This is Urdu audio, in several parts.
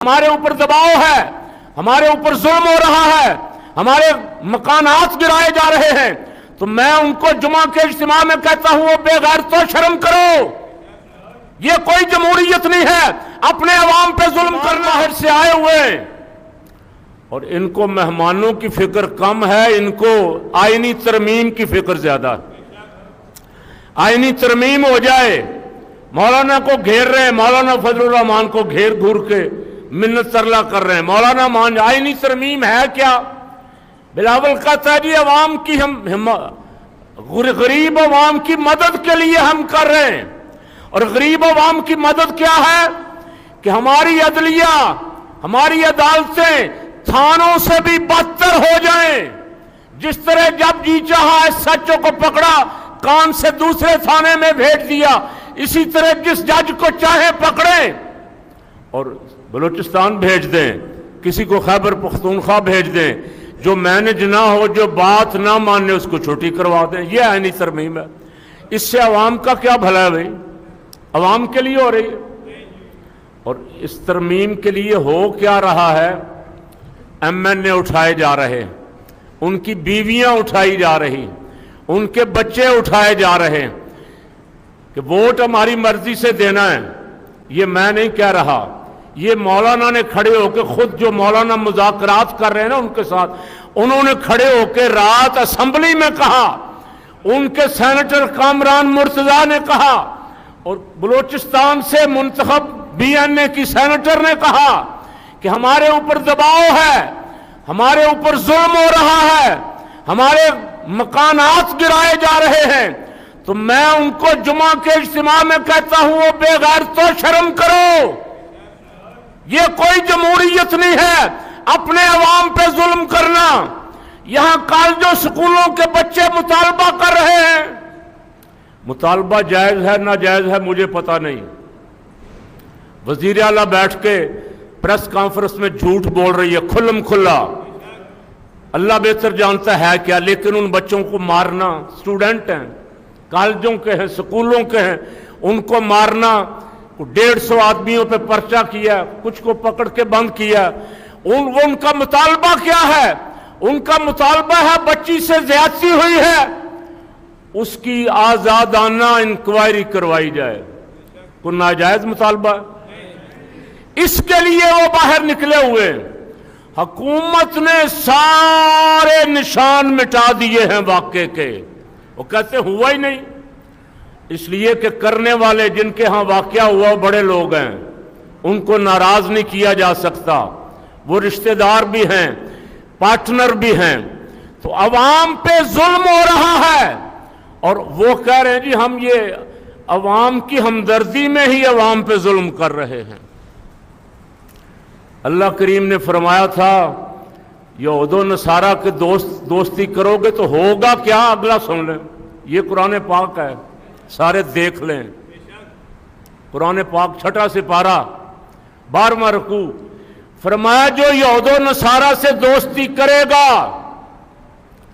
ہمارے اوپر دباؤ ہے، ہمارے اوپر ظلم ہو رہا ہے، ہمارے مکانات گرائے جا رہے ہیں، تو میں ان کو جمعہ کے اجتماع میں کہتا ہوں، بے غیرتو شرم کرو، یہ کوئی جمہوریت نہیں ہے اپنے عوام پہ ظلم کرنا۔ باہر سے آئے ہوئے اور ان کو مہمانوں کی فکر کم ہے، ان کو آئینی ترمیم کی فکر زیادہ ہے۔ آئینی ترمیم ہو جائے، مولانا کو گھیر رہے ہیں، مولانا فضل الرحمان کو گھیر گھور کے منت ترلا کر رہے ہیں، مولانا مان آئینی ترمیم ہے کیا؟ بلاول کہتا ہے جی عوام کی غریب عوام کی مدد کے لیے ہم کر رہے ہیں، اور غریب عوام کی مدد کیا ہے کہ ہماری عدلیہ، ہماری عدالتیں تھانوں سے بھی بدتر ہو جائیں۔ جس طرح جب جی چاہا اس سچوں کو پکڑا کان سے دوسرے تھانے میں بھیج دیا، اسی طرح جس جج کو چاہے پکڑیں اور بلوچستان بھیج دیں، کسی کو خیبر پختونخوا بھیج دیں، جو مینج نہ ہو، جو بات نہ ماننے اس کو چھٹی کروا دیں۔ یہ آئینی ترمیم ہے۔ اس سے عوام کا کیا بھلا ہے بھائی؟ عوام کے لیے ہو رہی ہے۔ اور اس ترمیم کے لیے ہو کیا رہا ہے؟ ایم این اے اٹھائے جا رہے، ان کی بیویاں اٹھائی جا رہی، ان کے بچے اٹھائے جا رہے کہ ووٹ ہماری مرضی سے دینا ہے۔ یہ میں نہیں کہہ رہا، یہ مولانا نے کھڑے ہو کے خود، جو مولانا مذاکرات کر رہے ہیں نا ان کے ساتھ، انہوں نے کھڑے ہو کے رات اسمبلی میں کہا، ان کے سینیٹر کامران مرتضیٰ نے کہا، اور بلوچستان سے منتخب بی این اے کی سینیٹر نے کہا کہ ہمارے اوپر دباؤ ہے، ہمارے اوپر ظلم ہو رہا ہے، ہمارے مکانات گرائے جا رہے ہیں، تو میں ان کو جمعہ کے اجتماع میں کہتا ہوں، بے غیرتو شرم کرو، یہ کوئی جمہوریت نہیں ہے اپنے عوام پہ ظلم کرنا۔ یہاں کالجوں سکولوں کے بچے مطالبہ کر رہے ہیں، مطالبہ جائز ہے ناجائز ہے مجھے پتہ نہیں، وزیر اعلیٰ بیٹھ کے پریس کانفرنس میں جھوٹ بول رہی ہے کھلم کھلا، اللہ بہتر جانتا ہے کیا، لیکن ان بچوں کو مارنا، اسٹوڈنٹ ہیں، کالجوں کے ہیں، سکولوں کے ہیں، ان کو مارنا، 150 آدمیوں پہ پرچہ کیا، کچھ کو پکڑ کے بند کیا، ان کا مطالبہ کیا ہے؟ ان کا مطالبہ ہے بچی سے زیادتی ہوئی ہے، اس کی آزادانہ انکوائری کروائی جائے۔ کوئی ناجائز مطالبہ ہے؟ اس کے لیے وہ باہر نکلے ہوئے۔ حکومت نے سارے نشان مٹا دیے ہیں واقعے کے، وہ کہتے ہوا ہی نہیں، اس لیے کہ کرنے والے جن کے ہاں واقعہ ہوا وہ بڑے لوگ ہیں، ان کو ناراض نہیں کیا جا سکتا، وہ رشتہ دار بھی ہیں، پارٹنر بھی ہیں، تو عوام پہ ظلم ہو رہا ہے، اور وہ کہہ رہے ہیں جی ہم یہ عوام کی ہمدردی میں ہی عوام پہ ظلم کر رہے ہیں۔ اللہ کریم نے فرمایا تھا یہود و نصارہ کے دوستی کرو گے تو ہوگا کیا؟ اگلا سن لیں، یہ قرآن پاک ہے، سارے دیکھ لیں، قرآن پاک 6واں سپارہ 12واں رکوع، فرمایا جو یہود و نصارہ سے دوستی کرے گا،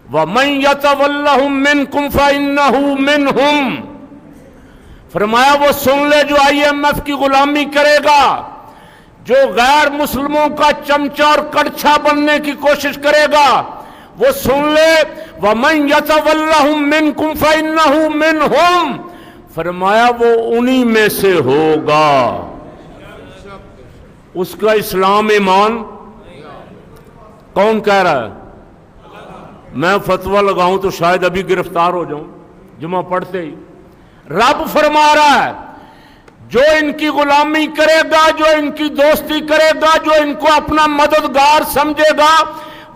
وَمَن يَتَوَلَّهُم مِّنكُمْ فَإِنَّهُ مِنْهُمْ، فرمایا وہ سن لے جو آئی ایم ایف کی غلامی کرے گا، جو غیر مسلموں کا چمچہ اور کڑچھا بننے کی کوشش کرے گا، وہ سن لے، وَمَن يَتَوَلَّهُم مِّنكُمْ فَإِنَّهُ مِنْهُمْ، فرمایا وہ انہی میں سے ہوگا۔ اس کا اسلام ایمان کون کہہ رہا ہے؟ میں فتویٰ لگاؤں تو شاید ابھی گرفتار ہو جاؤں جمعہ پڑھتے ہی۔ رب فرما رہا ہے جو ان کی غلامی کرے گا، جو ان کی دوستی کرے گا، جو ان کو اپنا مددگار سمجھے گا،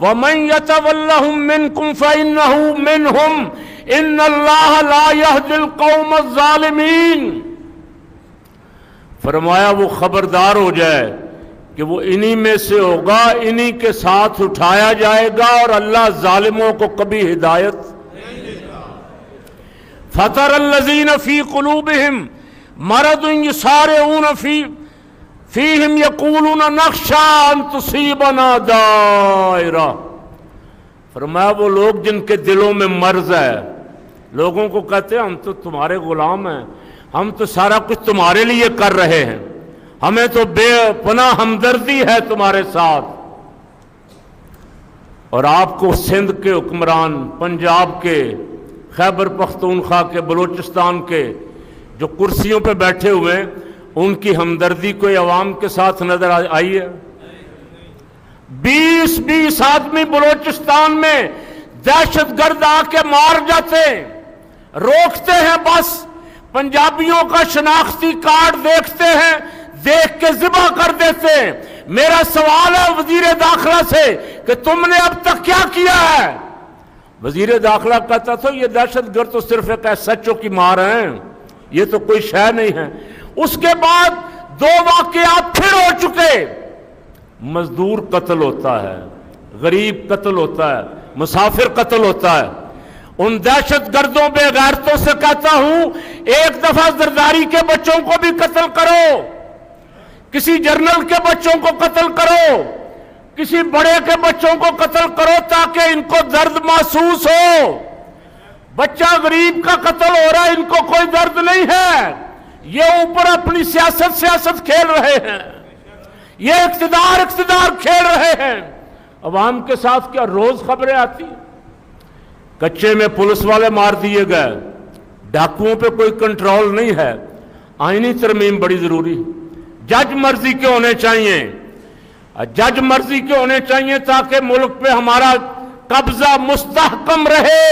وَمَن يَتَوَلَّهُم مِّنكُمْ فَإِنَّهُ مِنْهُمْ إِنَّ اللَّهَ لَا يَهْدِي الْقَوْمَ الظَّالِمِينَ، فرمایا وہ خبردار ہو جائے کہ وہ انہی میں سے ہوگا، انہی کے ساتھ اٹھایا جائے گا، اور اللہ ظالموں کو کبھی ہدایت۔ فَتَرَ الَّذِينَ فِي قُلُوبِهِمْ مَرَضٌ يُسَارِعُونَ فِيهِمْ يَقُولُونَ نَخْشَىٰ أَن تُصِيبَنَا دَائِرَةٌ، فرمایا وہ لوگ جن کے دلوں میں مرض ہے، لوگوں کو کہتے ہیں ہم تو تمہارے غلام ہیں، ہم تو سارا کچھ تمہارے لیے کر رہے ہیں، ہمیں تو بے پناہ ہمدردی ہے تمہارے ساتھ. اور آپ کو سندھ کے حکمران، پنجاب کے، خیبر پختونخوا کے، بلوچستان کے جو کرسیوں پہ بیٹھے ہوئے ہیں، ان کی ہمدردی کوئی عوام کے ساتھ نظر آئی ہے؟ 20 آدمی بلوچستان میں دہشت گرد آ کے مار جاتے ہیں، روکتے ہیں، بس پنجابیوں کا شناختی کارڈ دیکھتے ہیں، دیکھ کے ذبح کر دیتے ہیں. میرا سوال ہے وزیر داخلہ سے کہ تم نے اب تک کیا کیا ہے؟ وزیر داخلہ کہتا تھا یہ دہشت گرد تو صرف ایک SHO کی مار ہیں، یہ تو کوئی شے نہیں ہے. اس کے بعد 2 واقعات پھر ہو چکے. مزدور قتل ہوتا ہے، غریب قتل ہوتا ہے، مسافر قتل ہوتا ہے. ان دہشت گردوں بے غیرتوں سے کہتا ہوں ایک دفعہ زرداری کے بچوں کو بھی قتل کرو، کسی جرنل کے بچوں کو قتل کرو، کسی بڑے کے بچوں کو قتل کرو تاکہ ان کو درد محسوس ہو. بچہ غریب کا قتل ہو رہا ہے، ان کو کوئی درد نہیں ہے. یہ اوپر اپنی سیاست کھیل رہے ہیں، یہ اقتدار کھیل رہے ہیں. عوام کے ساتھ کیا روز خبریں آتی؟ کچے میں پولیس والے مار دیے گئے، ڈاکوؤں پہ کوئی کنٹرول نہیں ہے. آئینی ترمیم بڑی ضروری. جج مرضی کے ہونے چاہیے، جج مرضی کے ہونے چاہیے تاکہ ملک پہ ہمارا قبضہ مستحکم رہے.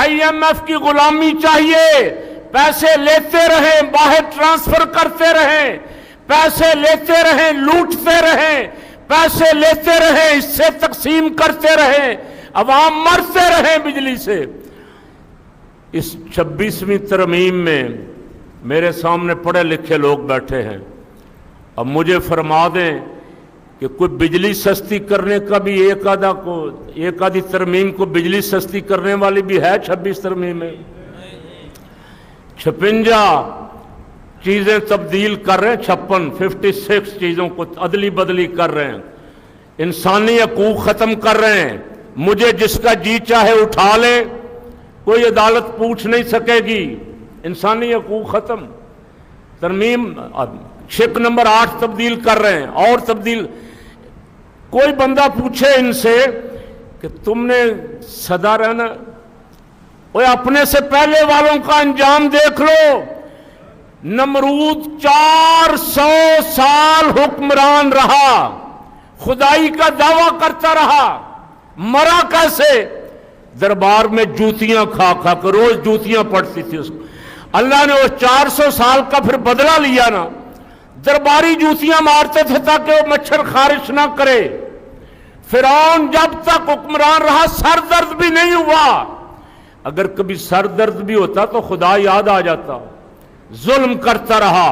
IMF کی غلامی چاہیے، پیسے لیتے رہیں، باہر ٹرانسفر کرتے رہیں، پیسے لیتے رہیں، لوٹتے رہیں، پیسے لیتے رہیں، اس سے تقسیم کرتے رہیں، عوام مرتے رہیں بجلی سے. اس 26ویں ترمیم میں میرے سامنے پڑھے لکھے لوگ بیٹھے ہیں. اب مجھے فرما دیں کہ کوئی بجلی سستی کرنے کا بھی ایک آدھی ترمیم کو بجلی سستی کرنے والی بھی ہے 26 ترمیم میں. 56 چیزیں تبدیل کر رہے ہیں، 56 چیزوں کو عدلی بدلی کر رہے ہیں، انسانی حقوق ختم کر رہے ہیں. مجھے جس کا جی چاہے اٹھا لے، کوئی عدالت پوچھ نہیں سکے گی. انسانی حقوق ختم. ترمیم شق نمبر 8 تبدیل کر رہے ہیں، اور تبدیل. کوئی بندہ پوچھے ان سے کہ تم نے سدا رہنا، وہ اپنے سے پہلے والوں کا انجام دیکھ لو. نمرود 400 سال حکمران رہا، خدائی کا دعویٰ کرتا رہا، مرا کیسے؟ دربار میں جوتیاں کھا کھا کر، روز جوتیاں پڑتی تھی اس کو. اللہ نے وہ 400 سال کا پھر بدلہ لیا نا، درباری جوتیاں مارتے تھے تاکہ وہ مچھر خارش نہ کرے. فرعون جب تک حکمران رہا سر درد بھی نہیں ہوا. اگر کبھی سر درد بھی ہوتا تو خدا یاد آ جاتا. ظلم کرتا رہا.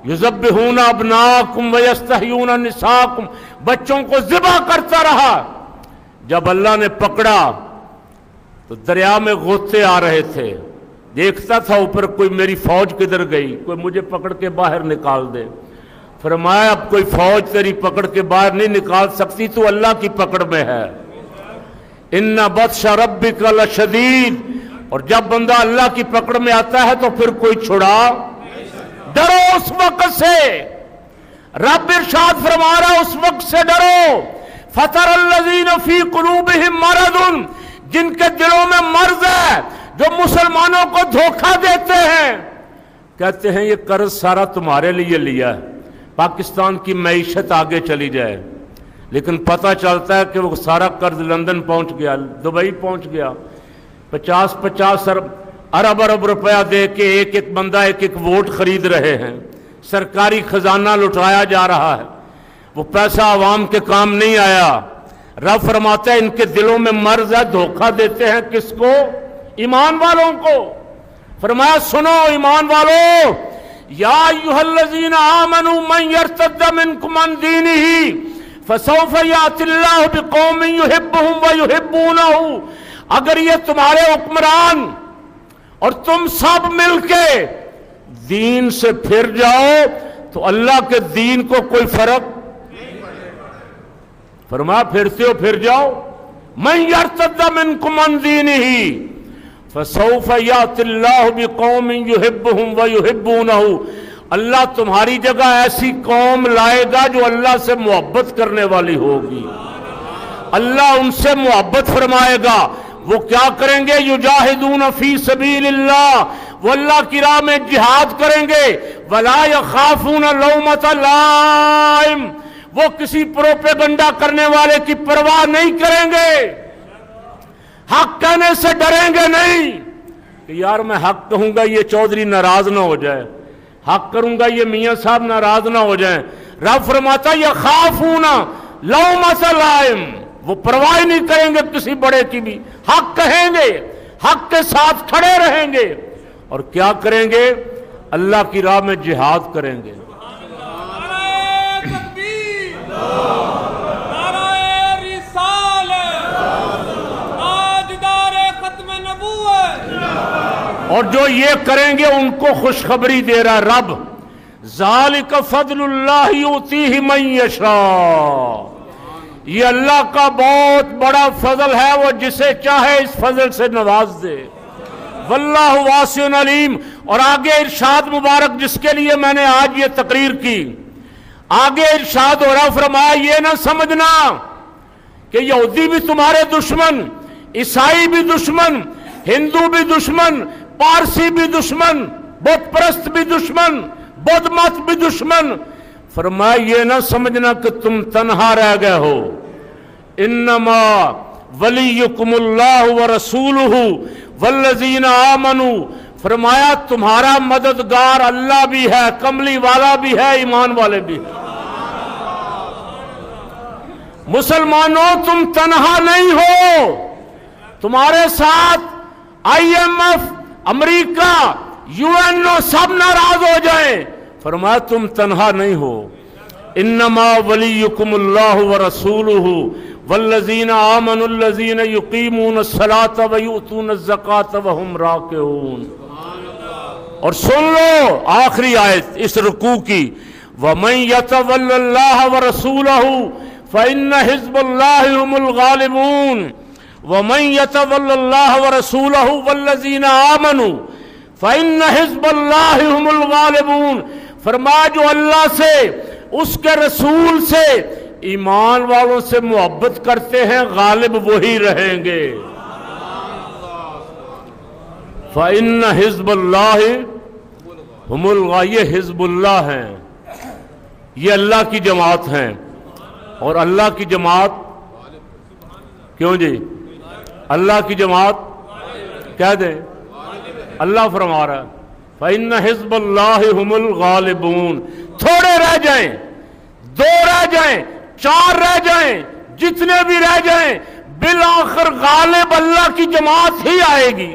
یذبحون ابناءکم ویستحیون نساءکم، بچوں کو ذبح کرتا رہا. جب اللہ نے پکڑا تو دریا میں غوطے آ رہے تھے، دیکھتا تھا اوپر کوئی میری فوج کدھر گئی، کوئی مجھے پکڑ کے باہر نکال دے. فرمایا اب کوئی فوج تیری پکڑ کے باہر نہیں نکال سکتی، تو اللہ کی پکڑ میں ہے. ان بطش ربک لشدید. اور جب بندہ اللہ کی پکڑ میں آتا ہے تو پھر کوئی چھڑا. ڈرو اس وقت سے، رب ارشاد فرما رہا اس وقت سے ڈرو. فَتَرَ الَّذِينَ فِي قُلُوبِهِمْ مَرَضٌ، جن کے دلوں میں مرض ہے، جو مسلمانوں کو دھوکہ دیتے ہیں، کہتے ہیں یہ قرض سارا تمہارے لیے لیا ہے، پاکستان کی معیشت آگے چلی جائے. لیکن پتہ چلتا ہے کہ وہ سارا قرض لندن پہنچ گیا، دبئی پہنچ گیا. 50 ارب روپیہ دے کے ایک بندہ ایک ووٹ خرید رہے ہیں. سرکاری خزانہ لٹایا جا رہا ہے، وہ پیسہ عوام کے کام نہیں آیا. رب فرماتا ہے ان کے دلوں میں مرض ہے، دھوکہ دیتے ہیں کس کو؟ ایمان والوں کو. فرمایا سنو ایمان والو، یا ایھا الذین آمنوا من یرتد منکم عن دینہ فسوف یأتی اللہ بقوم یحبہم ویحبونہ. اگر یہ تمہارے حکمران اور تم سب مل کے دین سے پھر جاؤ تو اللہ کے دین کو کوئی فرق. فرمایا پھرتے ہو پھر جاؤ. من یرتد منکم عن دینہ فسوف یأتی اللہ بقوم یحبہم ویحبونہ. اللہ تمہاری جگہ ایسی قوم لائے گا جو اللہ سے محبت کرنے والی ہوگی، اللہ ان سے محبت فرمائے گا۔ وہ کیا کریں گے؟ یجاہدون فی سبیل اللہ، وہ اللہ کی راہ میں جہاد کریں گے۔ ولا یخافون لومۃ لائم، وہ کسی پروپیگنڈا کرنے والے کی پرواہ نہیں کریں گے، حق کہنے سے ڈریں گے نہیں کہ یار میں حق کہوں گا یہ چودھری ناراض نہ ہو جائے، حق کروں گا یہ میاں صاحب ناراض نہ ہو جائیں۔ رب فرماتا یخافون لومۃ لائم، وہ پرواہ نہیں کریں گے کسی بڑے کی بھی، حق کہیں گے، حق کے ساتھ کھڑے رہیں گے، اور کیا کریں گے؟ اللہ کی راہ میں جہاد کریں گے۔ اور جو یہ کریں گے ان کو خوشخبری دے رہا رب، ذالک فضل اللہ یؤتیہ من یشاء، یہ اللہ کا بہت بڑا فضل ہے، وہ جسے چاہے اس فضل سے نواز دے، واللہ واسع علیم۔ اور آگے ارشاد مبارک جس کے لیے میں نے آج یہ تقریر کی، آگے ارشاد ہو رہا، فرمایا یہ نہ سمجھنا کہ یہودی بھی تمہارے دشمن، عیسائی بھی دشمن، ہندو بھی دشمن، پارسی بھی دشمن، بت پرست بھی دشمن، بدھ مت بھی دشمن۔ فرمایا یہ نہ سمجھنا کہ تم تنہا رہ گئے ہو، انما ولیکم اللہ ورسولہ والذین آمنوا، فرمایا تمہارا مددگار اللہ بھی ہے، کملی والا بھی ہے، ایمان والے بھی ہے۔ مسلمانوں تم تنہا نہیں ہو، تمہارے ساتھ IMF، امریکہ، UN سب ناراض ہو جائیں، فرمایا تم تنہا نہیں ہو، انما ولیکم اللہ ورسولہ والذین آمنوا الذین یقیمون الصلاة ویؤتون الزکاة وہم راکعون۔ اور سن لو آخری آیت اس رکوع کی، وَمَن يَتَوَلَّ اللَّهَ وَرَسُولَهُ فَإِنَّ حِزْبَ اللَّهِ هُمُ الْغَالِبُونَ وَمَن يَتَوَلَّ اللَّهَ وَرَسُولَهُ وَالَّذِينَ آمَنُوا فَإِنَّ حِزْبَ اللَّهِ هُمُ الْغَالِبُونَ۔ فرمایا جو اللہ سے، اس کے رسول سے، ایمان والوں سے محبت کرتے ہیں، غالب وہی رہیں گے۔ فَإِنَّ حِزْبَ اللَّهِ هُمُ الْغَالِبُونَ، یہ حزب اللہ ہیں، یہ اللہ کی جماعت ہیں، اور اللہ کی جماعت کیوں جی؟ اللہ کی جماعت کہہ دیں، اللہ فرما رہا ہے فَإِنَّ حِزْبَ اللَّهِ هُمُ الْغَالِبُونَ۔ تھوڑے رہ جائیں، 2 رہ جائیں، 4 رہ جائیں، جتنے بھی رہ جائیں، بالآخر غالب اللہ کی جماعت ہی آئے گی۔